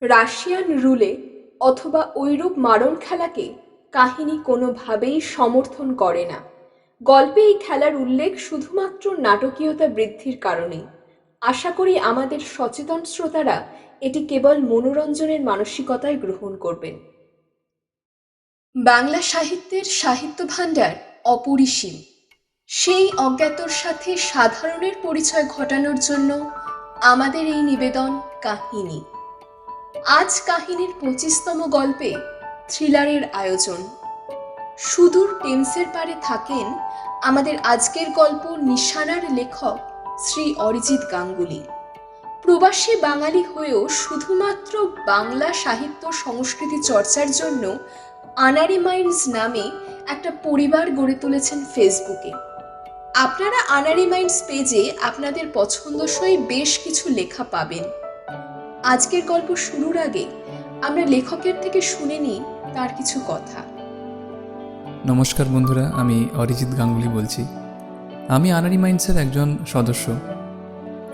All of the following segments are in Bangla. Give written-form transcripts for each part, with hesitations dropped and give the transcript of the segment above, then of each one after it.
রাশিয়ান রুলে অথবা ঐরূপ মারণ খেলাকে কাহিনী কোনোভাবেই সমর্থন করে না। গল্পে এই খেলার উল্লেখ শুধুমাত্র নাটকীয়তা বৃদ্ধির কারণেই। আশা করি আমাদের সচেতন শ্রোতারা এটি কেবল মনোরঞ্জনের মানসিকতায় গ্রহণ করবেন। বাংলা সাহিত্যের সাহিত্য ভাণ্ডার অপরিসীম। সেই অজ্ঞাতর সাথে সাধারণের পরিচয় ঘটানোর জন্য আমাদের এই নিবেদন কাহিনী। আজ কাহিনীর 25তম গল্পে থ্রিলারের আয়োজন। সুদূর টেমসের পারে থাকেন আমাদের আজকের গল্প নিশানার লেখক শ্রী অরিজিৎ গাঙ্গুলি। প্রবাসী বাঙালি হয়েও শুধুমাত্র বাংলা সাহিত্য সংস্কৃতি চর্চার জন্য আনারি মাইন্ডস নামে একটা পরিবার গড়ে তুলেছেন ফেসবুকে। আপনারা আনারি মাইন্ডস পেজে আপনাদের পছন্দসই বেশ কিছু লেখা পাবেন। আজকের গল্প শুরুর আগে আমরা লেখকের থেকে শুনে নিই তার কিছু কথা। নমস্কার বন্ধুরা, আমি অরিজিৎ গাঙ্গুলি বলছি। আমি আনারি মাইন্ডসের একজন সদস্য।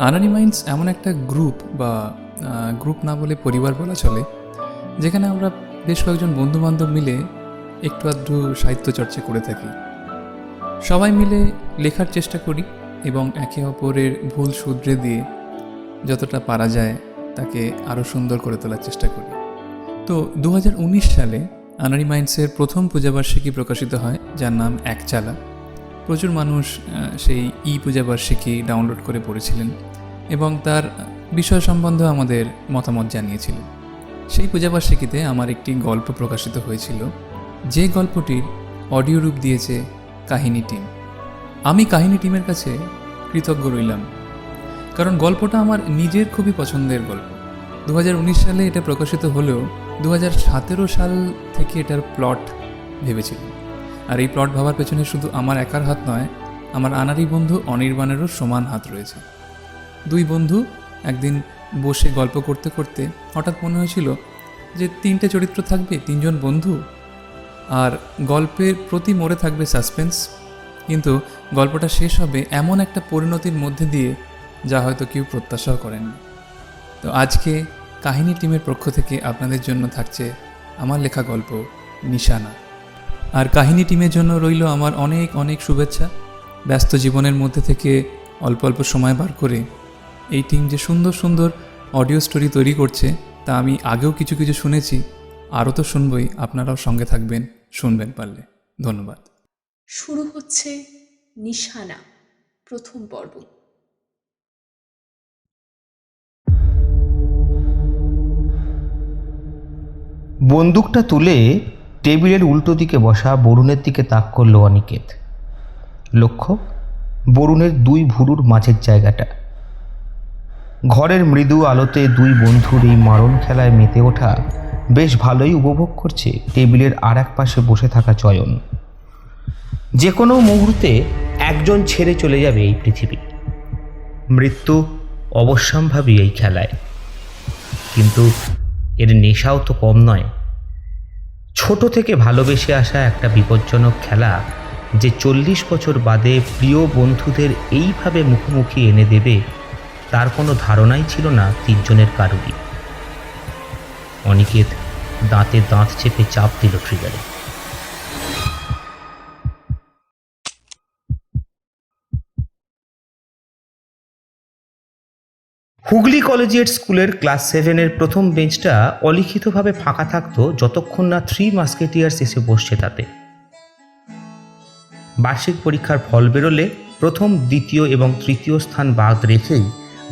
আনারি মাইন্ডস এমন একটা গ্রুপ না বলে পরিবার বলা চলে, যেখানে আমরা বেশ কয়েকজন বন্ধুবান্ধব মিলে একটু আধটু সাহিত্য চর্চা করে থাকি। সবাই মিলে লেখার চেষ্টা করি এবং একে অপরের ভুল শুধরে দিয়ে যতটা পারা যায় তাকে আরও সুন্দর করে তোলার চেষ্টা করি। তো 2019 সালে আনারি মাইন্ডসের প্রথম পূজাবার্ষিকী প্রকাশিত হয়, যার নাম একচালা। প্রচুর মানুষ সেই পূজাবার্ষিকী ডাউনলোড করে পড়েছিলেন এবং তার বিষয় সম্বন্ধে আমাদের মতামত জানিয়েছিলেন। সেই পূজাবার্ষিকীতে আমার একটি গল্প প্রকাশিত হয়েছিল, যে গল্পটির অডিও রূপ দিয়েছে কাহিনী টিম। আমি কাহিনী টিমের কাছে কৃতজ্ঞ রইলাম, কারণ গল্পটা আমার নিজের খুবই পছন্দের গল্প। 2019 সালে এটা প্রকাশিত হলেও 2017 সাল থেকে এটার প্লট ভেবেছিলাম। আর এই প্লট ভাবার পেছনে শুধু আমার একার হাত নয়, আমার আনারি বন্ধু অনির্বাণেরও সমান হাত রয়েছে। দুই বন্ধু একদিন বসে গল্প করতে করতে হঠাৎ মনে হয়েছিল যে 3টে চরিত্র থাকবে, 3জন বন্ধু, আর গল্পের প্রতি মোড়ে থাকবে সাসপেন্স। কিন্তু গল্পটা শেষ হবে এমন একটা পরিণতির মধ্যে দিয়ে যা হয়তো কেউ প্রত্যাশাও করেননি। তো আজকে কাহিনী টিমের পক্ষ থেকে আপনাদের জন্য থাকছে আমার লেখা গল্প নিশানা। আর কাহিনী টিমের জন্য রইল আমার অনেক অনেক শুভেচ্ছা। ব্যস্ত জীবনের মধ্যে থেকে অল্প অল্প সময় বার করে এই টিম যে সুন্দর সুন্দর অডিও স্টোরি তৈরি করছে, তা আমি আগেও কিছু কিছু শুনেছি, আরও তো শুনবই। আপনারাও সঙ্গে থাকবেন, শুনবেন পারলে। ধন্যবাদ। শুরু হচ্ছে নিশানা, প্রথম পর্ব। বন্দুকটা তুলে টেবিলের উল্টো দিকে বসা বরুণের দিকে তাক করল অনিকেত। লক্ষ্য বরুণের দুই ভুরুর মাঝের জায়গাটা। ঘরের মৃদু আলোতে দুই বন্ধুর এই মারণ খেলায় মেতে ওঠা বেশ ভালোই উপভোগ করছে টেবিলের আর এক পাশে বসে থাকা চয়ন। যে কোনো মুহূর্তে একজন ছেড়ে চলে যাবে এই পৃথিবী। মৃত্যু অবশ্যম্ভাবী এই খেলায়, কিন্তু এর নেশাও তো কম নয়। ছোট থেকে ভালোবেসে আসা একটা বিপজ্জনক খেলা যে 40 বছর বাদে প্রিয় বন্ধুদের এইভাবে মুখোমুখি এনে দেবে, তার কোনো ধারণাই ছিল না তিনজনের কারুরই। অনিকেত দাঁতে দাঁত চেপে চাপ দিল ট্রিগারে। হুগলি কলেজিয়েট স্কুলের ক্লাস 7-এর প্রথম বেঞ্চটা অলিখিতভাবে ফাঁকা থাকতো যতক্ষণ না 3 মাস্কেটিয়ার্স এসে বসছে তাতে। বার্ষিক পরীক্ষার ফল বেরোলে প্রথম, দ্বিতীয় এবং তৃতীয় স্থান বাদ রেখেই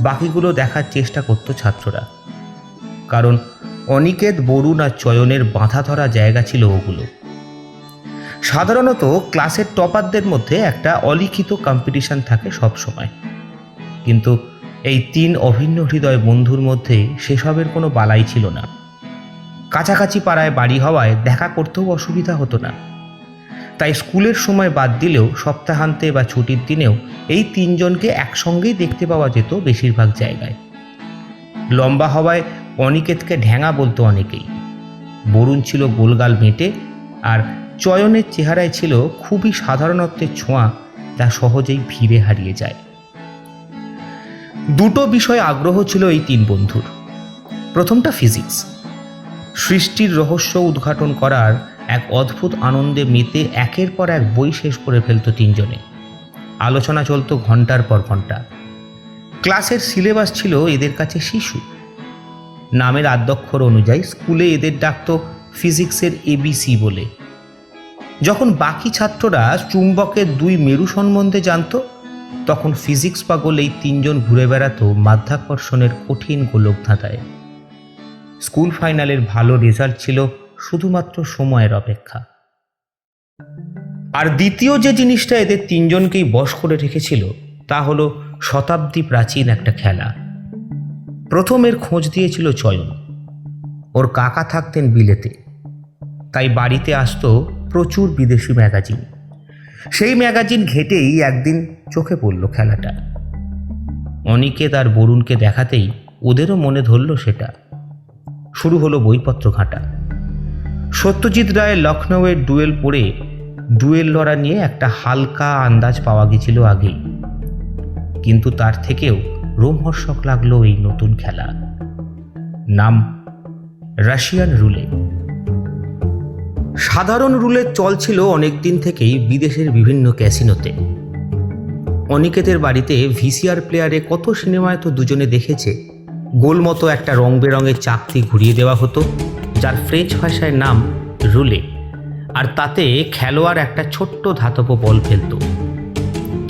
বাকিগুলো দেখার চেষ্টা করত ছাত্ররা, কারণ অনিকেত, বরুণ আর চয়নের বাঁধা ধরা জায়গা ছিল ওগুলো। সাধারণত ক্লাসের টপারদের মধ্যে একটা অলিখিত কম্পিটিশন থাকে সব সময়, কিন্তু এই 3 অভিন্ন হৃদয় বন্ধুর মধ্যে সেসবের কোনো বালাই ছিল না। কাছাকাছি পাড়ায় বাড়ি হওয়ায় দেখা করতেও অসুবিধা হতো না। তাই স্কুলের সময় বাদ দিলেও সপ্তাহান্তে বা ছুটির দিনেও এই 3 জনকে একসঙ্গেই দেখতে পাওয়া যেত বেশিরভাগ জায়গায়। লম্বা হওয়ায় অনিকেতকে ঢ্যাঙা বলতো অনেকেই। বরুণ ছিল গোলগাল মেটে, আর চয়নের চেহারায় ছিল খুবই সাধারণত্বের ছোঁয়া, যা সহজেই ভিড়ে হারিয়ে যায়। দুটো বিষয়ে আগ্রহ ছিল এই 3 বন্ধুর। প্রথমটা ফিজিক্স। সৃষ্টির রহস্য উদ্ঘাটন করার এক অদ্ভুত আনন্দে মেতে একের পর এক বই শেষ করে ফেলত তিনজনে। আলোচনা চলত ঘন্টার পর ঘন্টা। ক্লাসের সিলেবাস ছিল এদের কাছে শিশু। নামের আদ্যক্ষর অনুযায়ী স্কুলে এদের ডাকত ফিজিক্সের এবিসি বলে। যখন বাকি ছাত্ররা চুম্বকের দুই মেরু সম্বন্ধে জানত, তখন ফিজিক্স পাগল এই তিনজন ঘুরে বেড়াত মাধ্যাকর্ষণের কঠিন গোলকধাঁধায়। স্কুল ফাইনালের ভালো রেজাল্ট ছিল শুধুমাত্র সময়ের অপেক্ষা। আর দ্বিতীয় যে জিনিসটা এদের তিনজনকেই বশ করে রেখেছিল তা হলো শতাব্দী প্রাচীন একটা খেলা। প্রথমের খোঁজ দিয়েছিল চয়ন। ওর কাকা থাকতেন বিলেতে, তাই বাড়িতে আসতো প্রচুর বিদেশি ম্যাগাজিন। সেই ম্যাগাজিন ঘেটেই একদিন চোখে পড়ল খেলাটা। অনিকেত আর বরুণকে দেখাতেই ওদেরও মনে ধরল সেটা। শুরু হলো বইপত্র ঘাঁটা। সত্যজিৎ রায়ের লখনৌয়ের ডুয়েল পড়ে ডুয়েল লড়া নিয়ে একটা হালকা আন্দাজ পাওয়া গেছিল আগেই, কিন্তু তার থেকেও রোমহর্ষক লাগলো এই নতুন খেলা। নাম রাশিয়ান রুলে। সাধারণ রুলের চল ছিল অনেকদিন থেকেই বিদেশের বিভিন্ন ক্যাসিনোতে। অনিকেতের বাড়িতে ভিসিআর প্লেয়ারে কত সিনেমায় তো দুজনে দেখেছে। গোলমতো একটা রং বেরঙের চাকতি ঘুরিয়ে দেওয়া হতো, যার ফ্রেঞ্চ ভাষায় নাম রুলে, আর তাতে খেলোয়াড় একটা ছোট্ট ধাতব বল ফেলত।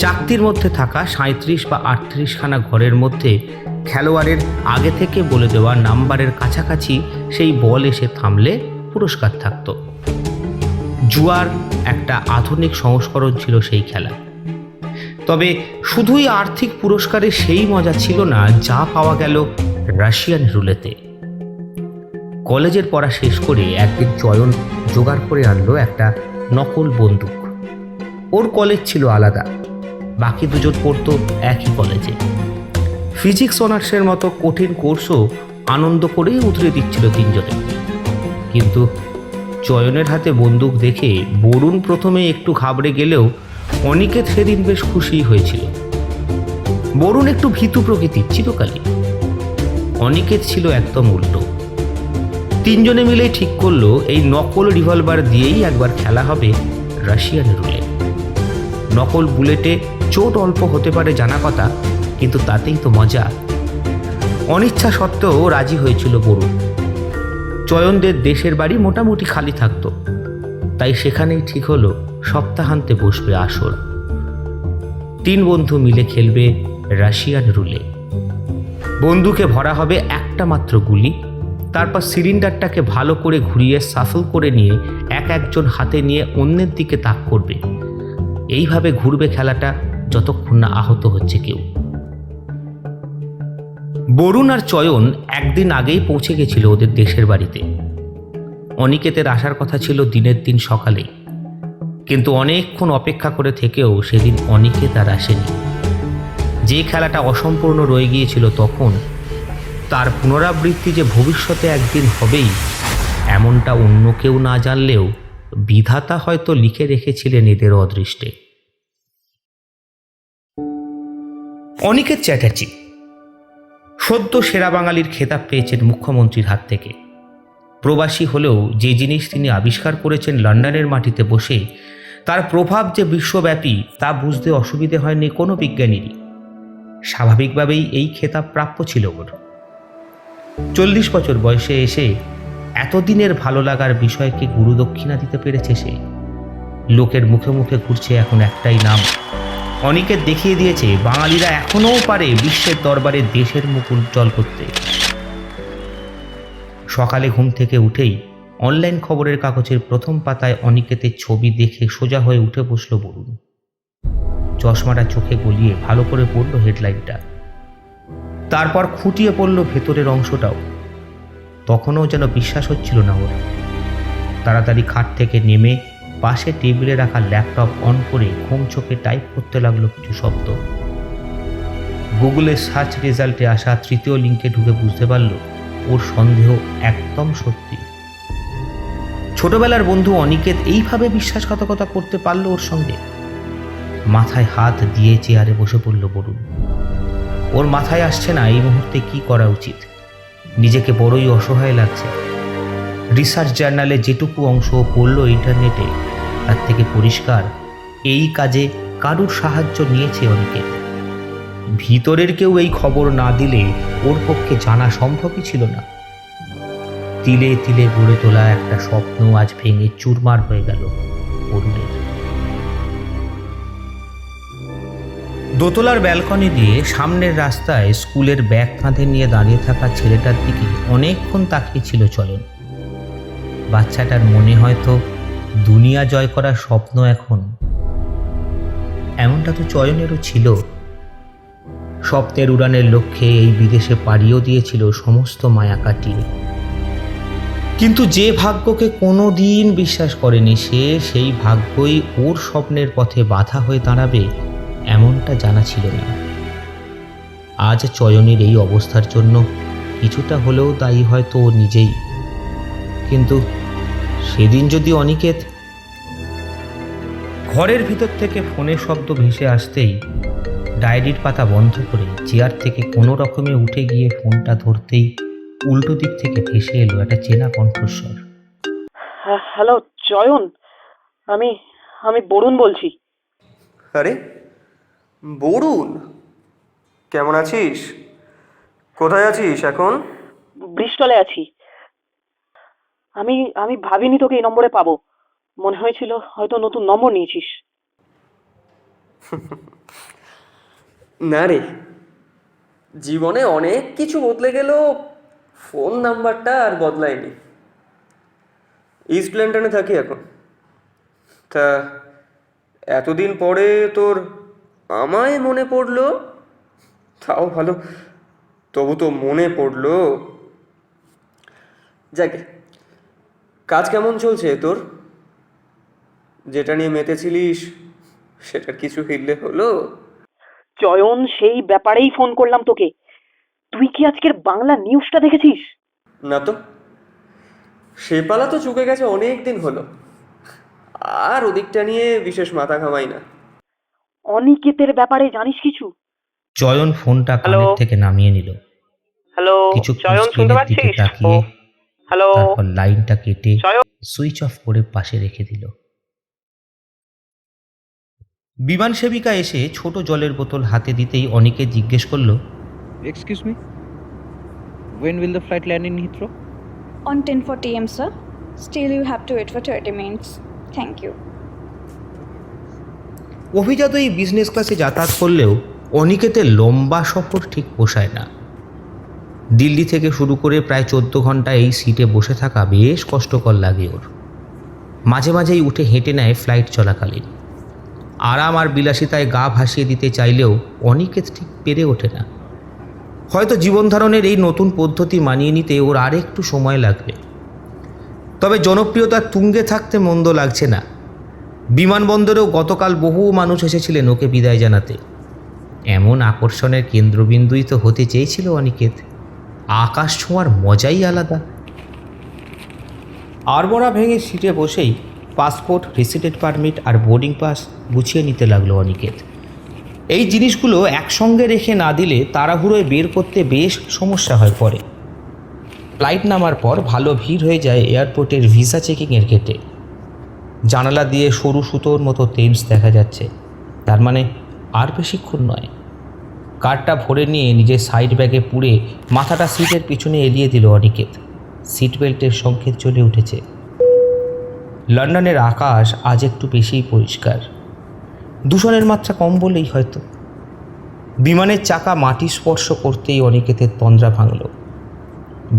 চাকতির মধ্যে থাকা 37 বা 38খানা ঘরের মধ্যে খেলোয়াড়ের আগে থেকে বলে দেওয়া নাম্বারের কাছাকাছি সেই বল এসে থামলে পুরস্কার থাকত। জুয়ার একটা আধুনিক সংস্করণ ছিল সেই খেলা। তবে শুধুই আর্থিক পুরস্কারে সেই মজা ছিল না যা পাওয়া গেল রাশিয়ান রুলেতে। কলেজের পড়া শেষ করে একদিন চয়ন জোগাড় করে আনলো একটা নকল বন্দুক। ওর কলেজ ছিল আলাদা, বাকি দুজন পড়তো একই কলেজে। ফিজিক্স অনার্সের মতো কঠিন কোর্সও আনন্দ করেই উতরে দিচ্ছিল তিনজনে। কিন্তু চয়নের হাতে বন্দুক দেখে বরুণ প্রথমে একটু ঘাবড়ে গেলেও অনিকেত সেদিন বেশ খুশি হয়েছিল। বরুণ একটু ভীতু প্রকৃতির চিরকালই, অনিকেত ছিল একদম উল্টো। তিনজনে মিলেই ঠিক করলো এই নকল রিভলভার দিয়েই একবার খেলা হবে রাশিয়ান রুলে। নকল বুলেটে চোট অল্প হতে পারে জানা কথা, কিন্তু তাতেই তো মজা। অনিচ্ছা সত্ত্বেও রাজি হয়েছিল বরুণ। চয়নদের দেশের বাড়ি মোটামুটি খালি থাকতো, তাই সেখানেই ঠিক হলো সপ্তাহান্তে বসবে আসর। 3 বন্ধু মিলে খেলবে রাশিয়ান রুলে। বন্দুকে ভরা হবে একটা মাত্র গুলি, তারপর সিলিন্ডারটাকে ভালো করে ঘুরিয়ে সাফল করে নিয়ে একজন হাতে নিয়ে অন্যের দিকে তাক করবে। এইভাবে ঘুরবে খেলাটা যতক্ষণ না আহত হচ্ছে কেউ। বরুণ আর চয়ন একদিন আগেই পৌঁছে গেছিল ওদের দেশের বাড়িতে। অনিকেতের আসার কথা ছিল দিনের দিন সকালেই, কিন্তু অনেকক্ষণ অপেক্ষা করে থেকেও সেদিন অনিকেত আর আসেনি। যে খেলাটা অসম্পূর্ণ রয়ে গিয়েছিল তখন, তার পুনরাবৃত্তি যে ভবিষ্যতে একদিন হবেই এমনটা অন্য কেউ না জানলেও বিধাতা হয়তো লিখে রেখেছিলেন এদের অদৃষ্টে। অনিকেত চ্যাটার্জি সদ্য সেরা বাঙালির খেতাব পেয়েছেন মুখ্যমন্ত্রীর হাত থেকে। প্রবাসী হলেও যে জিনিস তিনি আবিষ্কার করেছেন লন্ডনের মাটিতে বসে, তার প্রভাব যে বিশ্বব্যাপী তা বুঝতে অসুবিধে হয়নি কোনো বিজ্ঞানীরই। স্বাভাবিকভাবেই এই খেতাব প্রাপ্য ছিল ওর। 40 বছর বয়সে এসে এতদিনের ভালো লাগার বিষয়কে গুরুদক্ষিণা দিতে পেরেছে সে। লোকের মুখে মুখে ঘুরছে এখন একটাই নাম। অনিকেত দেখিয়ে দিয়েছে বাঙালিরা এখনও পারে বিশ্বের দরবারে দেশের মুখ উজ্জ্বল করতে। সকালে ঘুম থেকে উঠেই অনলাইন খবরের কাগজের প্রথম পাতায় অনিকেতের ছবি দেখে সোজা হয়ে উঠে বসল বরুণ। চশমাটা চোখে গলিয়ে ভালো করে পড়ল হেডলাইনটা, তারপর খুঁটিয়ে পড়ল ভেতরের অংশটাও। তখনও যেন বিশ্বাস হচ্ছিল না ওর। তাড়াতাড়ি খাট থেকে নেমে পাশে টেবিলে রাখা ল্যাপটপ অন করে ঘুম চোখে টাইপ করতে লাগলো কিছু শব্দ। গুগলের সার্চ রেজাল্টে আসা 3য় লিঙ্কে ঢুকে বুঝতে পারল ওর সন্দেহ একদম সত্যি। ছোটবেলার বন্ধু অনিকেত এইভাবে বিশ্বাসঘাতকতা করতে পারলো ওর সঙ্গে। মাথায় হাত দিয়ে চেয়ারে বসে পড়ল বরুণ। ওর মাথায় আসছে না এই মুহূর্তে কি করা উচিত। নিজেকে বড়ই অসহায় লাগছে। রিসার্চ জার্নালে যেটুকু অংশ পড়ল ইন্টারনেটে, তার থেকে পরিষ্কার এই কাজে কারুর সাহায্য নিয়েছে অনিকেত। ভিতরের কেউ এই খবর না দিলে ওর পক্ষে জানা সম্ভবই ছিল না। তিলে তিলে গড়ে তোলা একটা স্বপ্ন আজ ভেঙে চুরমার হয়ে গেল অরুণের। দোতলার ব্যালকনি দিয়ে সামনের রাস্তায় স্কুলের ব্যাগ কাঁধে নিয়ে দাঁড়িয়ে থাকা ছেলেটার দিকে অনেকক্ষণ তাকিয়েছিল চয়ন। বাচ্চাটার মনে হয়তো দুনিয়া জয় করার স্বপ্ন এখন। এমনটা তো চয়নেরও ছিল। স্বপ্নের উড়ানের লক্ষ্যে এই বিদেশে পাড়িও দিয়েছিল সমস্ত মায়া কাটিয়ে। কিন্তু যে ভাগ্যকে কোনো দিন বিশ্বাস করেনি সে, সেই ভাগ্যই ওর স্বপ্নের পথে বাধা হয়ে দাঁড়াবে এমনটা জানা ছিল না। আজ চয়নের এই অবস্থার জন্য কিছুটা হলেও দায়ী হয়তো ও নিজেই। কিন্তু সেদিন যদি অনিকেত। ঘরের ভিতর থেকে ফোনের শব্দ ভেসে আসতেই ডায়েরির পাতা বন্ধ করে চেয়ার থেকে কোনো রকমে উঠে গিয়ে ফোনটা ধরতেই উল্টো দিক থেকে ভেসে এলো একটা চেনা কণ্ঠস্বর। হ্যালো চয়ন, আমি আমি বরুণ বলছি। আরে বরুণ, কেমন আছিস? কোথায় আছিস এখন? ব্রিস্টলে আছি। আমি আমি ভাবিনি তোকে এই নম্বরে পাবো। মনে হয়েছিল হয়তো নতুন নম্বর নিয়েছিস। না রে, জীবনে অনেক কিছু বদলে গেলেও ফোন নাম্বারটা আর বদলায়নি। ইস্ট ল্যান্ডনে থাকি এখন। তা এতদিন পরে তোর আমায় মনে পড়লো, তাও ভালো, তবু তো মনে পড়লো। যাকে, কাজ কেমন চলছে তোর? যেটা নিয়ে মেতেছিলিস সেটার কিছু হিললে হলো? চয়ন, সেই ব্যাপারেই ফোন করলাম তোকে। তুই কি আজকের বাংলা নিউজটা দেখেছিস? না তো, সে পালা তো চুকে গেছে অনেক দিন হলো, আর ওদিকটা নিয়ে বিশেষ মাথা ঘামাই না। অনিকেতের ব্যাপারে জানিস কিছু? চয়ন ফোনটা কানের থেকে নামিয়ে নিল। হ্যালো কিছুক্ষণ চয়ন, শুনতে স্ক্রিনের দিকে পাচ্ছিস? তাকিয়ে হ্যালো তারপর লাইনটা কেটে চয়ন। সুইচ অফ করে পাশে রেখে দিল। বিমান সেবিকা এসে ছোট জলের বোতল হাতে দিতেই অনিকে জিজ্ঞেস করলো, Excuse me? When will the flight land in Heathrow? On 10:40 am, sir. Still, you have to wait for 30 minutes. Thank you. অভিজাত এই বিজনেস ক্লাসে যাতায়াত করলেও অনিকেতের লম্বা সফর ঠিক পোষায় না। দিল্লি থেকে শুরু করে প্রায় 14 ঘন্টা এই সিটে বসে থাকা বেশ কষ্টকর লাগে ওর। মাঝে মাঝেই উঠে হেঁটে নেয় ফ্লাইট চলাকালীন। আরাম আর বিলাসিতায় গা ভাসিয়ে দিতে চাইলেও অনিকেত ঠিক পেরে ওঠে না। হয়তো জীবনধারণের এই নতুন পদ্ধতি মানিয়ে নিতে ওর আর একটু সময় লাগবে। তবে জনপ্রিয়তার তুঙ্গে থাকতে মন্দ লাগছে না। বিমানবন্দরেও গতকাল বহু মানুষ এসেছিলেন ওকে বিদায় জানাতে। এমন আকর্ষণের কেন্দ্রবিন্দুই তো হতে চেয়েছিল অনিকেত। আকাশ ছোঁয়ার মজাই আলাদা। আড়মোড়া ভেঙে সিটে বসেই পাসপোর্ট, রেসিডেন্ট পারমিট আর বোর্ডিং পাস গুছিয়ে নিতে লাগলো অনিকেত। এই জিনিসগুলো একসঙ্গে রেখে না দিলে তাড়াহুড়োয় বের করতে বেশ সমস্যা হয় পরে। ফ্লাইট নামার পর ভালো ভিড় হয়ে যায় এয়ারপোর্টের ভিসা চেকিংয়ের গেটে। জানালা দিয়ে সরু সুতোর মতো টেমস দেখা যাচ্ছে। তার মানে আর বেশিক্ষণ নয়। কার্ডটা ভরে নিয়ে নিজের সাইড ব্যাগে পুরে মাথাটা সিটের পিছনে এলিয়ে দিল অনিকেত। সিট বেল্টের সংকেত চলে উঠেছে। লন্ডনের আকাশ আজ একটু বেশিই পরিষ্কার। দূষণের মাত্রা কম বলেই হয়তো। বিমানের চাকা মাটি স্পর্শ করতেই অনিকেতের তন্দ্রা ভাঙল।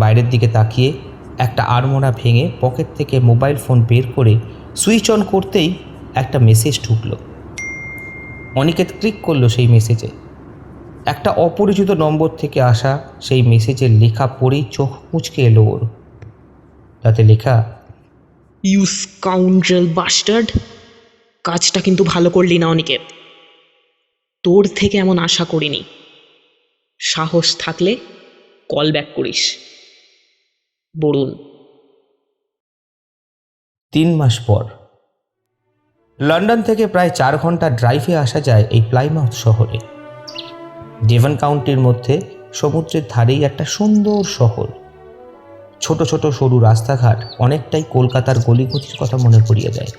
বাইরের দিকে তাকিয়ে একটা আড়মোড়া ভেঙে পকেট থেকে মোবাইল ফোন বের করে সুইচ অন করতেই একটা মেসেজ ঢুকল। অনিকেত ক্লিক করলো সেই মেসেজে। একটা অপরিচিত নম্বর থেকে আসা সেই মেসেজের লেখা পড়েই চোখ মুচকে এলো ওর। তাতে লেখা, ইউ স্কাউন্ড্রেল বাস্টার্ড, কাজটা কিন্তু ভালো করলি না অনিকেত। তোর থেকে এমন আশা করিনি। সাহস থাকলে কল ব্যাক করিস। বরুণ। 3 মাস পর লন্ডন থেকে প্রায় 4 ঘন্টা ড্রাইভে আসা যায় এই প্লাইমাউথ শহরে। ডেভন কাউন্টির মধ্যে সমুদ্রের ধারেই একটা সুন্দর শহর। ছোট ছোট সরু রাস্তাঘাট অনেকটাই কলকাতার গলিগতির কথা মনে করিয়ে দেয়।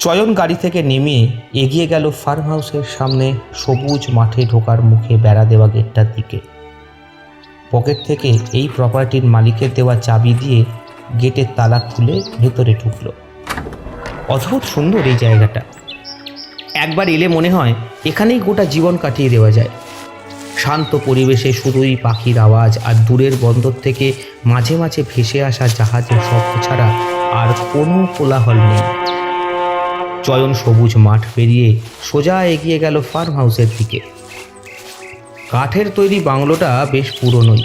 চয়ন গাড়ি থেকে নেমে এগিয়ে গেল ফার্ম হাউসের সামনে সবুজ মাঠে ঢোকার মুখে বেড়া দেওয়া গেটটার দিকে। পকেট থেকে এই প্রপার্টির মালিকের দেওয়া চাবি দিয়ে গেটের তালা খুলে ভেতরে ঢুকলো। অদ্ভুত সুন্দর এই জায়গাটা। একবার এলে মনে হয় এখানেই গোটা জীবন কাটিয়ে দেওয়া যায়। শান্ত পরিবেশে শুধুই পাখির আওয়াজ আর দূরের বন্দর থেকে মাঝে মাঝে ভেসে আসা জাহাজের শব্দ ছাড়া আর কোনো কোলাহল নেই। চয়ন সবুজ মাঠ পেরিয়ে সোজা এগিয়ে গেল ফার্ম হাউসের দিকে। কাঠের তৈরি বাংলোটা বেশ পুরনোই,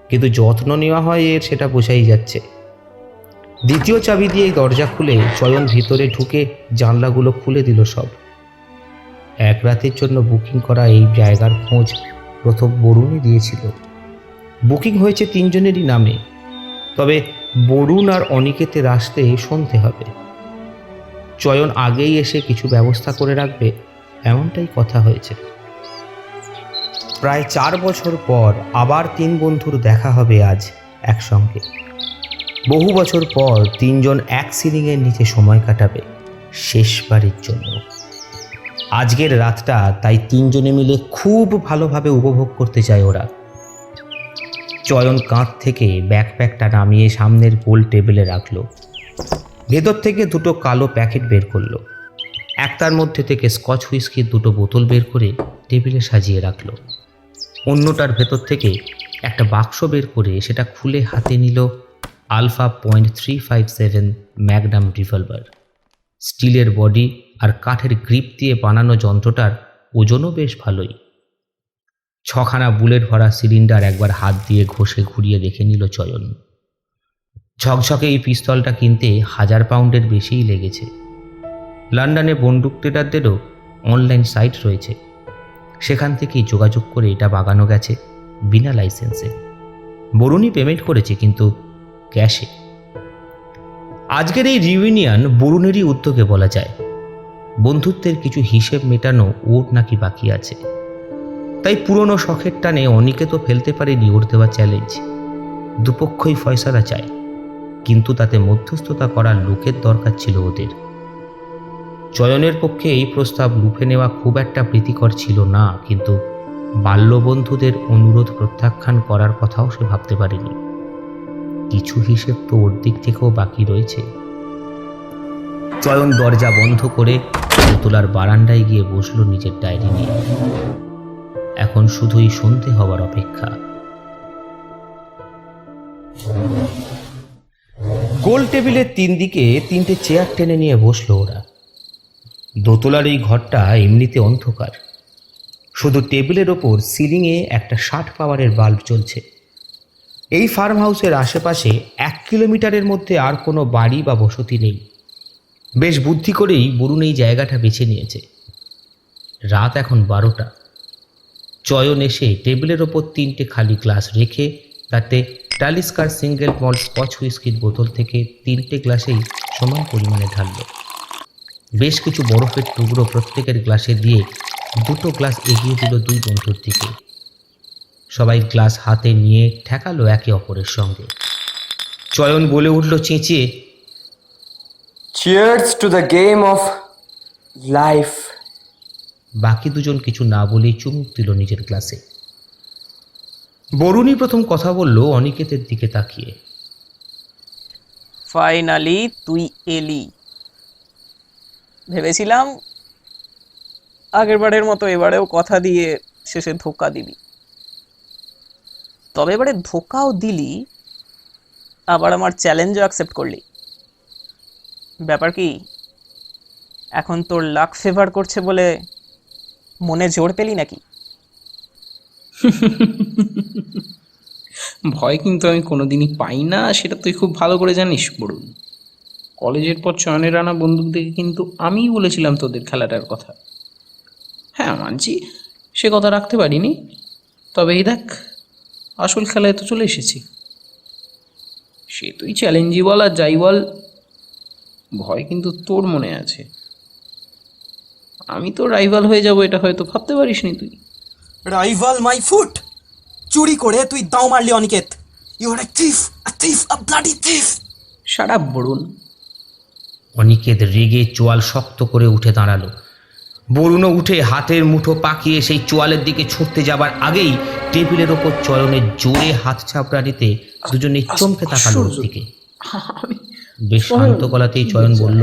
কিন্তু যত্ন নেওয়া হয় এর সেটা বোঝাই যাচ্ছে। দ্বিতীয় চাবি দিয়ে দরজা খুলে চয়ন ভিতরে ঢুকে জানলাগুলো খুলে দিল সব। এক রাতের জন্য বুকিং করা এই জায়গার খোঁজ প্রথম বরুণই দিয়েছিল। বুকিং হয়েছে 3 জনেরই নামে, তবে বরুণ আর অনিকেতের আসতে সন্ধে হবে। চয়ন আগেই এসে কিছু ব্যবস্থা করে রাখবে এমনটাই কথা হয়েছে। প্রায় 4 বছর পর আবার 3 বন্ধুর দেখা হবে আজ একসঙ্গে। বহু বছর পর 3 জন এক সিলিংয়ের নিচে সময় কাটাবে শেষবারের জন্য। আজকের রাতটা তাই 3 জনে মিলে খুব ভালোভাবে উপভোগ করতে চায় ওরা। চয়ন কাঁধ থেকে ব্যাকপ্যাকটা নামিয়ে সামনের গোল টেবিলে রাখলো। ভেতর থেকে 2টো কালো প্যাকেট বের করলো। একটার মধ্যে থেকে স্কচ হুইস্কির 2টো বোতল বের করে টেবিলে সাজিয়ে রাখলো। অন্যটার ভেতর থেকে একটা বাক্স বের করে সেটা খুলে হাতে নিল আলফা .357 ম্যাগনাম রিভলভার। স্টিলের বডি আর কাঠের গ্রিপ দিয়ে বানানো যন্ত্রটার ওজনও বেশ ভালোই। 6খানা বুলেট ভরা সিলিন্ডার একবার হাত দিয়ে ঘষে ঘুরিয়ে দেখে নিল চয়ন। ঝকঝকে এই পিস্তলটা কিনতে 1000 পাউন্ডের বেশিই লেগেছে। লন্ডনে বন্দুক ট্রেডারদেরও অনলাইন সাইট রয়েছে, সেখান থেকেই যোগাযোগ করে এটা বাগানো গেছে বিনা লাইসেন্সে। বরুণই পেমেন্ট করেছে, কিন্তু ক্যাশে। আজকের এই রিউনিয়ন বরুণেরই উদ্যোগে বলা যায়। বন্ধুত্বের কিছু হিসেব মেটানো ওর নাকি বাকি আছে, তাই পুরনো শখের টানে অনিকেতও ফেলতে পারেনি ওর দেওয়া চ্যালেঞ্জ। দুপক্ষই ফয়সালা চায়, কিন্তু তাতে মধ্যস্থতা করার লোকের দরকার ছিল ওদের। চয়নের পক্ষে এই প্রস্তাব লুফে নেওয়া খুব একটা প্রীতিকর ছিল না, কিন্তু বাল্যবন্ধুদের অনুরোধ প্রত্যাখ্যান করার কথাও সে ভাবতে পারেনি। কিছু হিসেব তো ওর দিক থেকেও বাকি রয়েছে। চয়ন দরজা বন্ধ করে দোতলার বারান্দায় গিয়ে বসলো নিজের ডায়েরি নিয়ে। এখন শুধুই সন্ধে হওয়ার অপেক্ষা। গোল টেবিলের 3 দিকে 3টে চেয়ার টেনে নিয়ে বসলো ওরা। দোতলার এই ঘরটা এমনিতে অন্ধকার, শুধু টেবিলের ওপর সিলিংয়ে একটা 60 পাওয়ারের বাল্ব জ্বলছে। এই ফার্ম হাউসের আশেপাশে 1 কিলোমিটারের মধ্যে আর কোনো বাড়ি বা বসতি নেই। বেশ বুদ্ধি করেই বরুণ এই জায়গাটা বেছে নিয়েছে। রাত এখন 12টা। চয়ন এসে টেবিলের ওপর 3টে খালি গ্লাস রেখে তাতে টালিস্কার সিঙ্গেল মল্ট স্কচ হুইস্কির বোতল থেকে 3টে গ্লাসেই সমান পরিমাণে ঢাললো। বেশ কিছু বরফের টুকরো প্রত্যেকের গ্লাসে দিয়ে 2টো গ্লাস এগিয়ে দিল 2 বন্ধুর দিকে। সবাই গ্লাস হাতে নিয়ে ঠেকালো একে অপরের সঙ্গে। চয়ন বলে উঠল চেঁচিয়ে, cheers to the game of life. বাকি 2 জন কিছু না বলেই চুমুক দিল নিজের গ্লাসে। বরুণই প্রথম কথা বলল অনিকেতের দিকে তাকিয়ে। ফাইনালি তুই এলি। ভেবেছিলাম আগেরবারের মতো এবারেও কথা দিয়ে শেষে ধোকা দিবি, তবে এবারে ধোকাও দিলি, আবার আমার চ্যালেঞ্জও অ্যাকসেপ্ট করলি। ব্যাপার কি, এখন তোর লাক ফেভার করছে বলে মনে জোর পেলি নাকি? ভয় কিন্তু আমি কোনোদিনই পাই না, সেটা তুই খুব ভালো করে জানিস বরুণ। কলেজের পর চয়নের আনা বন্দুক দেখে কিন্তু আমিই বলেছিলাম তোদের খেলাটার কথা। হ্যাঁ মানছি, সে কথা রাখতে পারিনি, তবে এই দেখ আসল খেলায় তো চলে এসেছি। সে তুই চ্যালেঞ্জই বল আর যাই বল, ভয় কিন্তু তোর মনে আছে। আমি তো রাইভাল হয়ে যাব এটা হয়তো ভাবতে পারিসনি তুই। Rival my foot! চুরি করে তুই দাও মারলি অনিকেত। Shut up Barun. অনিকেত রেগে চোয়াল শক্ত করে উঠে দাঁড়ালো। বরুণও উঠে হাতের মুঠো পাকিয়ে সেই চোয়ালের দিকে ছুটতে যাবার আগেই টেবিলের ওপর চয়নের জোরে হাত চাপড়া দিতে দুজনে চমকে তাকালো ওর দিকে। বেশ শান্ত গলাতেই চয়ন বলল,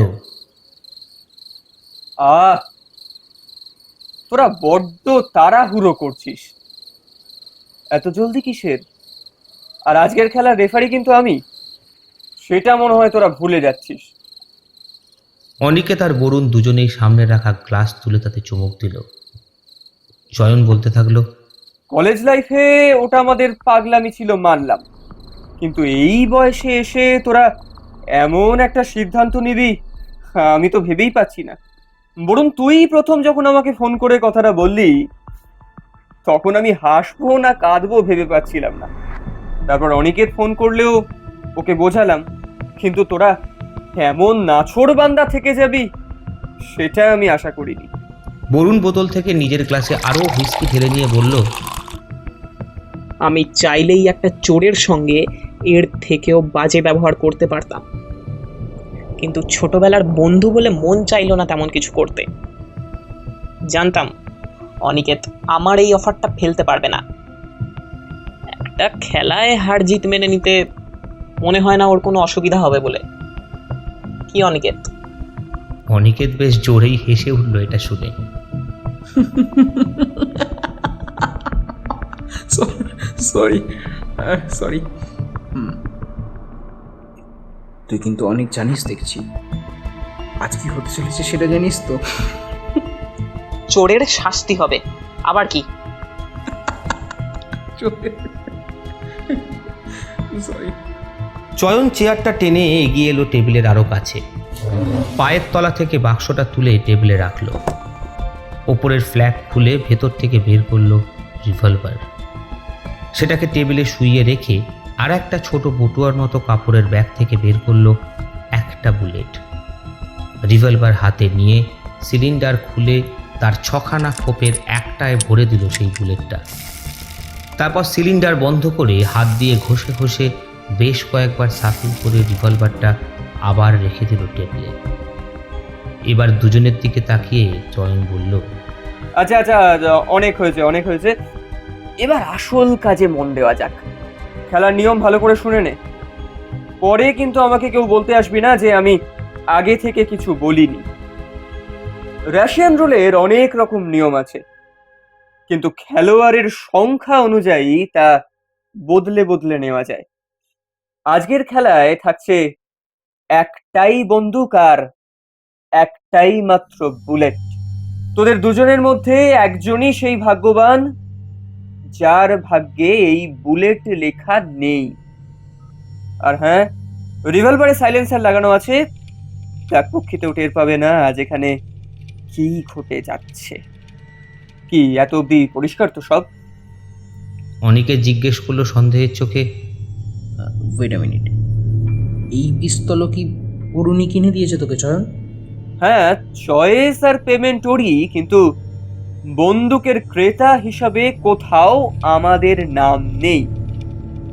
তোরা বড্ড তাড়াহুড়ো করছিস, এত জলদি কিসের? আর আজকের খেলার রেফারি কিন্তু আমি, সেটা মনে হয় তোরা ভুলে যাচ্ছিস। অনিকেত আর বরুণ দুজনেই সামনে রাখা গ্লাস তুলে তাতে চুমুক দিল। চয়ন বলতে থাকলো, কলেজ লাইফে ওটা আমাদের পাগলামি ছিল মানলাম, কিন্তু এই বয়সে এসে তোরা এমন একটা সিদ্ধান্ত নিবি আমি তো ভেবেই পাচ্ছি না। বরং তুই প্রথম যখন আমাকে ফোন করে কথাটা বললি, তখন আমি হাসবো না কাঁদবো ভেবে পাচ্ছিলাম না। তারপর অনিকেত ফোন করলেও ওকে বোঝালাম, কিন্তু তোরা এমন নাছোড় বান্দা থেকে যাবি সেটা আমি আশা করিনি। বরুণ বোতল থেকে নিজের গ্লাসে আরো হুইস্কি ঢেলে নিয়ে বলল, আমি চাইলেই একটা চোরের সঙ্গে এর থেকেও বাজে ব্যবহার করতে পারতাম, কিন্তু ছোটবেলার বন্ধু বলে মন চাইলো না তেমন কিছু করতে। জানতাম অনিকেত আমার এই অফারটা ফেলতে পারবে না। একটা খেলায় হার জিত মেনে নিতে মনে হয় না ওর কোনো অসুবিধা হবে বলে। কি অনিকেত? অনিকেত বেশ জোরেই হেসে উঠল এটা শুনে। সরি। তুই কিন্তু অনেক জানিস দেখছি। আজ কি হতে চলেছে সেটা জানিস তো? চোরের শাস্তি হবে, আবার কি? সরি। চয়ন চেয়ারটা টেনে এগিয়ে এলো টেবিলের আরো কাছে। পায়ের তলা থেকে বাক্সটা তুলে টেবিলে রাখলো। ওপরের ফ্ল্যাগ খুলে ভেতর থেকে বের করলো রিভলভার। সেটাকে টেবিলে শুইয়ে রেখে আর একটা ছোট বটুয়ার মতো কাপড়ের ব্যাগ থেকে বের করলো একটা বুলেট। রিভলভার হাতে নিয়ে সিলিন্ডার খুলে তার 6খানা খোপের একটায় ভরে দিল সেই বুলেটটা। তারপর সিলিন্ডার বন্ধ করে হাত দিয়ে ঘষে ঘষে বেশ কয়েকবার সাফল করে রিভলভারটা আবার রেখে দিল টেবিলে। এবার দুজনের দিকে তাকিয়ে চয়ন বলল, আচ্ছা, অনেক হয়েছে, এবার আসল কাজে মন দেওয়া যাক। খেলার নিয়ম ভালো করে শুনে নে, পরে কিন্তু আমাকে কেউ বলতে আসবি না যে আমি আগে থেকে কিছু বলিনি। রাশিয়ান রুলের অনেক রকম নিয়ম আছে, কিন্তু খেলোয়াড়ের সংখ্যা অনুযায়ী তা বদলে বদলে নেওয়া যায়। আজকের খেলায় থাকছে একটাই বন্দুক আর একটাই মাত্র বুলেট। তোদের দুজনের মধ্যে একজনই সেই ভাগ্যবান যার ভাগ্যে এই বুলেট লেখা নেই। আর হ্যাঁ, রিভলভারে সাইলেন্সার লাগানো আছে, চাকপক্ষিতেও টের পাবে না আজ এখানে কি ঘটে যাচ্ছে। কি এত অব্দি পরিষ্কার তো সব? অনিকে জিজ্ঞেস করলো সন্দেহের চোখে, ওয়েট আ মিনিট, এই পিস্তলও কি অরুণী কিনে দিয়েছে তোকে চয়ন? হ্যাঁ, চয়েস আর পেমেন্ট ওরই, কিন্তু বন্দুকের ক্রেতা হিসাবে কোথাও আমাদের নাম নেই,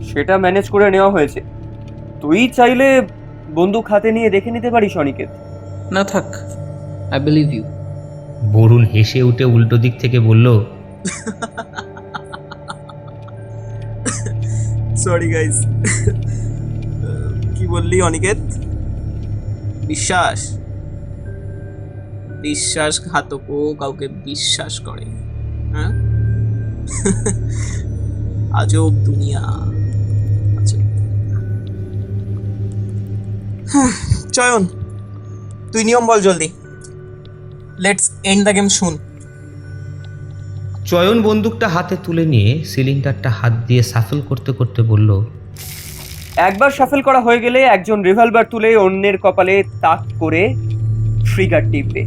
সেটা ম্যানেজ করে নেওয়া হয়েছে। তুই চাইলে বন্দুক হাতে নিয়ে দেখে নিতে পারিস অনিকেত। না থাক, আই বিলিভ ইউ। বরুণ হেসে উঠে উল্টো দিক থেকে বলল, সরি গাইস। কি বললি অনিকেত? বিশ্বাসঘাতকও কাউকে বিশ্বাস করে? হ্যাঁ, আজব দুনিয়া। চয়ন, তুই নিয়ম বল জলদি। লেটস এন্ড দ্য গেম শুন। চয়ন বন্দুকটা হাতে তুলে নিয়ে সিলিন্ডারটা হাত দিয়ে সাফল করতে করতে বলল, একবার শাফেল করা হয়ে গেলে একজন রিভলভার তুলে অন্যের কপালে তাক করে ট্রিগার টিপবে।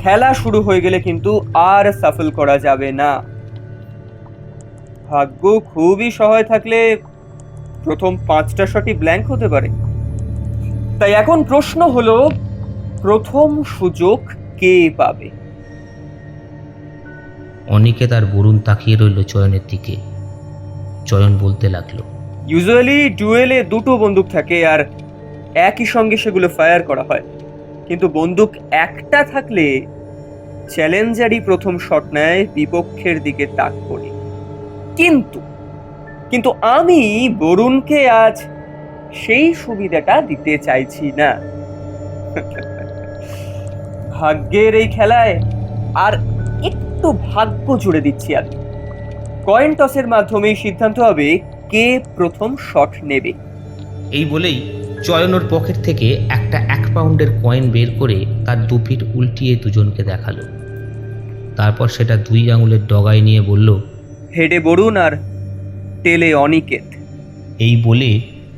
খেলা শুরু হয়ে গেলে কিন্তু আর শাফেল করা যাবে না। ভাগ্য খুবই সহায় থাকলে প্রথম 5টা শটই ব্ল্যাঙ্ক হতে পারে। তাই এখন প্রশ্ন হলো, প্রথম সুযোগ কে পাবে? অনিকেত আর বরুণ তাকিয়ে রইল চয়নের দিকে। চয়ন বলতে লাগলো, ইউজুয়ালি ডুয়েলে দুটো বন্দুক থাকে আর একই সঙ্গে সেগুলো ফায়ার করা হয়, কিন্তু বন্দুক একটা থাকলে চ্যালেঞ্জারই প্রথম শট নেয় বিপক্ষের দিকে তাক করে। কিন্তু আমি বরুণকে আজ সেই সুবিধাটা দিতে চাইছি না। ভাগ্যের এই খেলায় আর একটু ভাগ্য জুড়ে দিচ্ছি আমি। কয়েন টসের মাধ্যমেই সিদ্ধান্ত হবে কে প্রথম শট নেবে। এই বলেই চয়ন ওর পকেট থেকে একটা 1 পাউন্ডের কয়েন বের করে তার 2 ফিট উল্টিয়ে দুজনকে দেখালো। তারপর সেটা 2 আঙুলের ডগায় নিয়ে বলল, হেডে বরুণ আর টেলে অনিকেত। এই বলে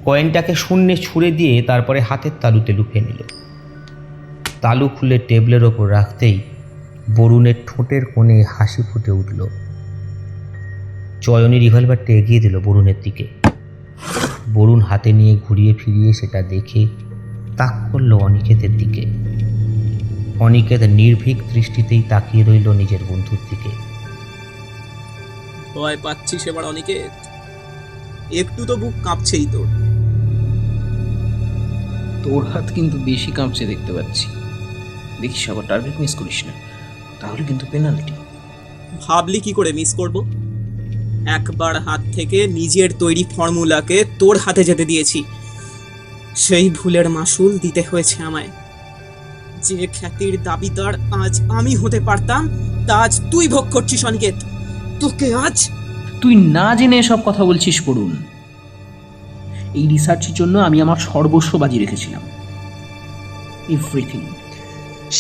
কয়েনটাকে শূন্যে ছুঁড়ে দিয়ে তারপরে হাতের তালুতে লুকিয়ে নিল। তালু খুলে টেবিলের ওপর রাখতেই বরুণের ঠোঁটের কোণে হাসি ফুটে উঠল। চয়নি রিভলভারটা এগিয়ে দিল বরুণের দিকে। বরুণ হাতে নিয়ে ঘুরিয়ে ফিরিয়ে সেটা দেখে তাক করল অনিকেতের দিকে। অনিকেত নির্ভীক দৃষ্টিতেই তাকিয়ে রইল নিজের বন্ধুর দিকে। ভয় পাচ্ছিস এবার অনিকেত? একটু তো বুক কাঁপছেই তোর। তোর হাত কিন্তু বেশি কাঁপছে দেখতে পাচ্ছি। দেখিস আবার টার্গেট মিস করিস না, তাহলে কিন্তু পেনাল্টি। ভাবলি কি করে মিস করব? একবার হাত থেকে নিজের তৈরি ফর্মুলাকে তোর হাতে যেতে দিয়েছি, সেই ভুলের মাসুল দিতে হয়েছে আমায়। যে খ্যাতির দাবিদার আজ আমি হতে পারতাম, তা আজ তুই ভোগ করছিস অনিকেত। তোকে আজ তুই না জেনে এসব কথা বলছিস বরুণ। এই রিসার্চের জন্য আমি আমার সর্বস্ব বাজি রেখেছিলাম, everything.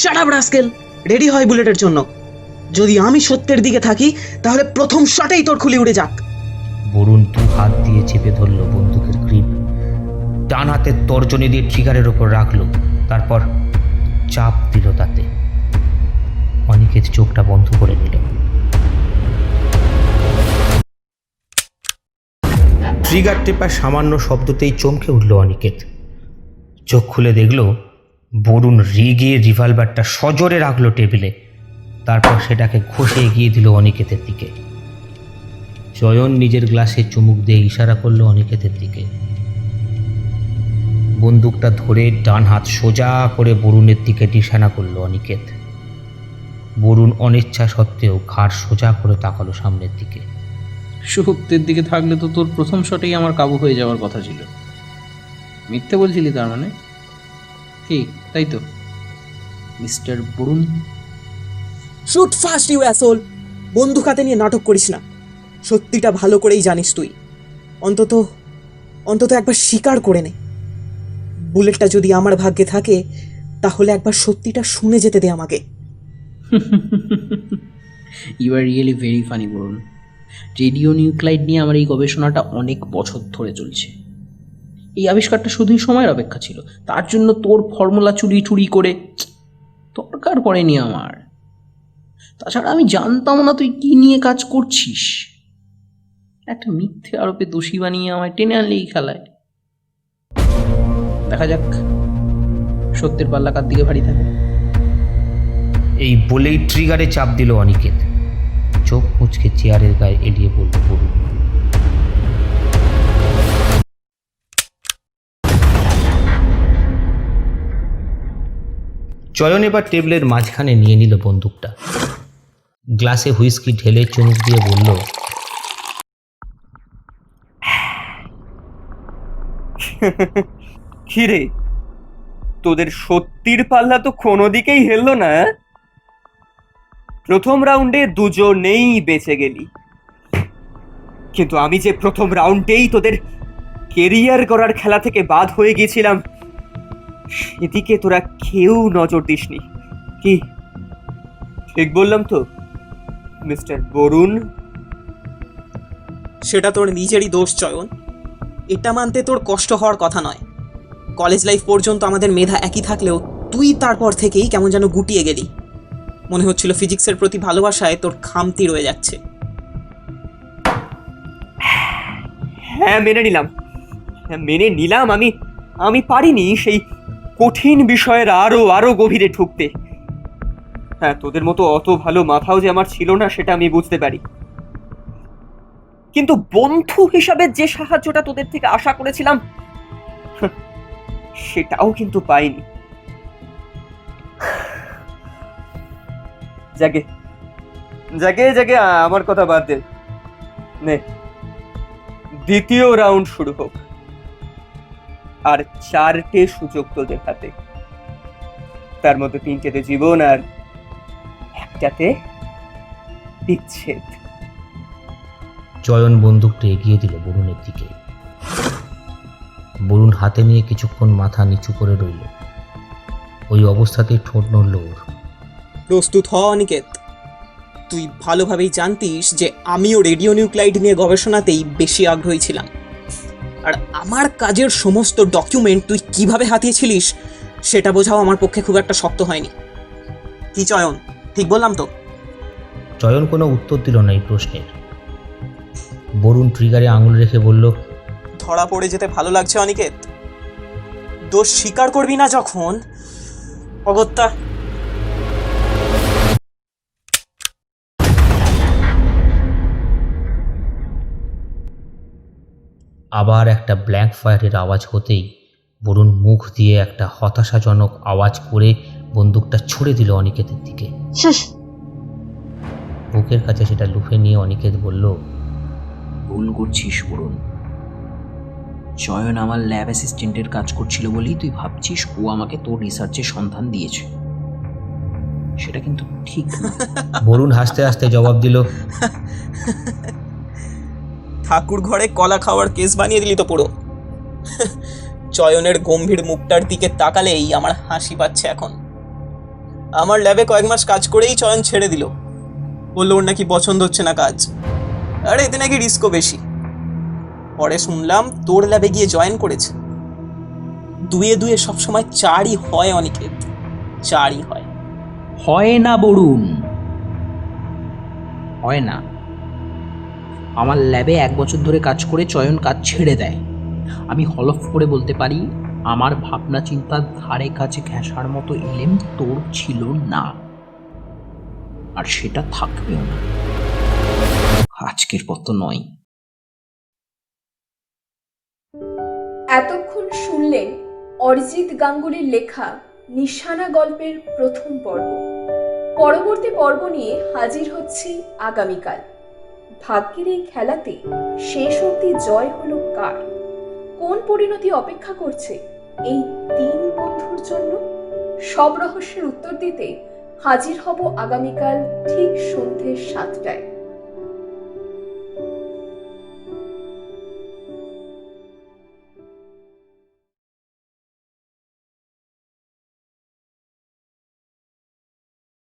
Shut up rascal, ready হয় বুলেটের জন্য। যদি আমি সত্যের দিকে থাকি তাহলে প্রথম শটেই তোর খুলি উড়ে যাক। বরুণ 2 হাত দিয়ে চেপে ধরল বন্দুকের গ্রিপ, ডান হাতের তর্জনী দিয়ে ট্রিগারের ওপর রাখলো, তারপর চাপ দিল তাতে। অনিকেত চোখটা বন্ধ করে নিল। ট্রিগার টেপার সামান্য শব্দতেই চমকে উঠল অনিকেত। চোখ খুলে দেখল বরুণ রেগে রিভলভারটা সজোরে রাখলো টেবিলে, তারপর সেটাকে ঘষে এগিয়ে দিল অনিকেতের দিকে। চয়ন নিজের গ্লাসে চুমুক দিয়ে ইশারা করলো অনিকেতের দিকে। বন্দুকটা ধরে ডান হাত সোজা করে বরুণের দিকে নিশানা করলো অনিকেত। বরুণ অনিচ্ছা সত্ত্বেও ঘাড় সোজা করে তাকালো সামনের দিকে। সত্যের দিকে থাকলে তো তোর প্রথম শটেই আমার কাবু হয়ে যাওয়ার কথা ছিল। মিথ্যে বলছিলি তার মানে? ঠিক তাই তো mister Barun? Shoot fast you asshole. বন্দুক হাতে নিয়ে নাটক করিস না। সত্যিটা ভালো করেই জানিস তুই। অন্তত একবার স্বীকার করে নে। বুলেটটা যদি আমার ভাগ্যে থাকে তাহলে একবার সত্যিটা শুনে যেতে দে আমাকে। You are really very funny Barun. Radio nuclide নিয়ে আমার এই গবেষণাটা অনেক বছর ধরে চলছে। এই আবিষ্কারটা শুধুই সময়ের অপেক্ষা ছিল। তার জন্য তোর ফর্মুলা চুরি করে দরকার পড়েনি আমার। তাছাড়া আমি জানতাম না তুই কি নিয়ে কাজ করছিস। একটা মিথ্যে আরোপে দোষী বানিয়ে আমায় টেনে আনলে এই খেলায়। দেখা যাক সত্যের পাল্লা কার দিকে ভারী থাকে। এই বলেই ট্রিগারে চাপ দিল অনিকেত। চোখ মুচকে চেয়ারের গায়ে এলিয়ে পড়ল বরুণ। চয়ন এবার টেবিলের মাঝখানে নিয়ে নিল বন্দুকটা। গ্লাসে হুইস্কি ঢেলে চুমুক দিয়ে বলল, খিরে, তোদের সত্যির পাল্লা তো কোনো দিকেই হেললো না। প্রথম রাউন্ডে দুজনেই বেঁচে গেলি, কিন্তু আমি যে প্রথম রাউন্ডেই তোদের কেরিয়ার করার খেলা থেকে বাদ হয়ে গিয়েছিলাম, সেদিকে তোরা কেউ নজর দিসনি। কি ঠিক বললাম তো মিস্টার বরুণ? সেটা তোর নিজেরই দোষ চয়ন। এটা মানতে তোর কষ্ট হওয়ার কথা নয়। কলেজ লাইফ পর্যন্ত আমাদের মেধা একই থাকলেও তুই তারপর থেকেই কেমন যেন গুটিয়ে গেলি। মনে হচ্ছিল ফিজিক্সের প্রতি ভালোবাসায় তোর খামতি রয়ে যাচ্ছে। হ্যাঁ মেনে নিলাম আমি পারিনি সেই কঠিন বিষয়ের আরো গভীরে ঢুকতে। হ্যাঁ, তোদের মতো অত ভালো মাথাও যে আমার ছিল না সেটা আমি বুঝতে পারি। কিন্তু বন্ধু হিসাবে যে সাহায্যটা তোদের থেকে আশা করেছিলাম সেটাও কিন্তু পাইনি। জাগে জাগে জাগে আমার কথা বাদ দে, নে দ্বিতীয় রাউন্ড শুরু হোক। আর 4টে সুযোগ তোদের হাতে, তার মধ্যে 3টেতে জীবন আর 1টাতে বিচ্ছেদ। চয়ন বন্দুকটা এগিয়ে দিল বরুণের দিকে। বরুণ হাতে নিয়ে কিছুক্ষণ মাথা নিচু করে রইল। ওই অবস্থাতেই ঠোঁট নড়ল ওর। প্রস্তুত হ অনিকেত। তুই ভালোভাবেই জানতিস যে আমিও রেডিও নিউক্লাইড নিয়ে গবেষণাতেই বেশি আগ্রহী ছিলাম, আর আমার কাজের সমস্ত ডকুমেন্ট তুই কিভাবে হাতিয়েছিলিস সেটা বোঝাও আমার পক্ষে খুব একটা শক্ত হয়নি। কি চয়ন, ঠিক বললাম তো? চয়ন কোনো উত্তর দিল না এই প্রশ্নের। বরুণ ট্রিগারে আঙুল রেখে বলল, ধরা পড়ে যেতে ভালো লাগছে অনিকেত? দোষ স্বীকার করবি না যখন, অগত্যা। আবার একটা ব্ল্যাঙ্ক ফায়ারের আওয়াজ হতেই বরুণ মুখ দিয়ে একটা হতাশাজনক আওয়াজ করে বন্দুকটা ছুড়ে দিল অনিকেতের দিকে। বুকের কাছে সেটা লুফে নিয়ে অনিকেত বলল, ভুল করছিস বরুণ। চয়ন আমার ল্যাব অ্যাসিস্ট্যান্টের কাজ করছিল বলেই তুই ভাবছিস ও আমাকে তোর রিসার্চের সন্ধান দিয়েছে, সেটা কিন্তু ঠিক না। বরুণ হাসতে হাসতে জবাব দিল, ঠাকুর ঘরে কলা খাওয়ার কেস বানিয়ে দিলি তো পুরো। চয়নের গম্ভীর মুখটার দিকে তাকালেই আমার হাসি পাচ্ছে এখন। আমার ল্যাবে কয়েক মাস কাজ করেই চয়ন ছেড়ে দিল, বললো ওর নাকি পছন্দ হচ্ছে না কাজ, আর এতে নাকি রিস্কও বেশি। পরে শুনলাম তোর ল্যাবে গিয়ে জয়েন করেছে। দুয়ে দুয়ে সবসময় 4ই হয় অনিকেত, 4ই হয়। হয় না বরুণ, হয় না। আমার ল্যাবে 1 বছর ধরে কাজ করে চয়ন কাজ ছেড়ে দেয়। আমি হলফ করে বলতে পারি আমার ভাবনা চিন্তার ধারে কাছে ঘেঁষার মতো এলেম তোর ছিল না, আর সেটা থাকবেও না, আজকের পর তো নয়। এতক্ষণ শুনলেন অরিজিৎ গাঙ্গুলির লেখা নিশানা গল্পের প্রথম পর্ব। পরবর্তী পর্ব নিয়ে হাজির হচ্ছি আগামীকাল। ভাগ্যের এই খেলাতে শেষ অবধি জয় হলো কার? কোন পরিণতি অপেক্ষা করছে এই 3 বন্ধুর জন্য? সব রহস্যের উত্তর দিতে হাজির হব আগামীকাল ঠিক সন্ধ্যে 7টায়।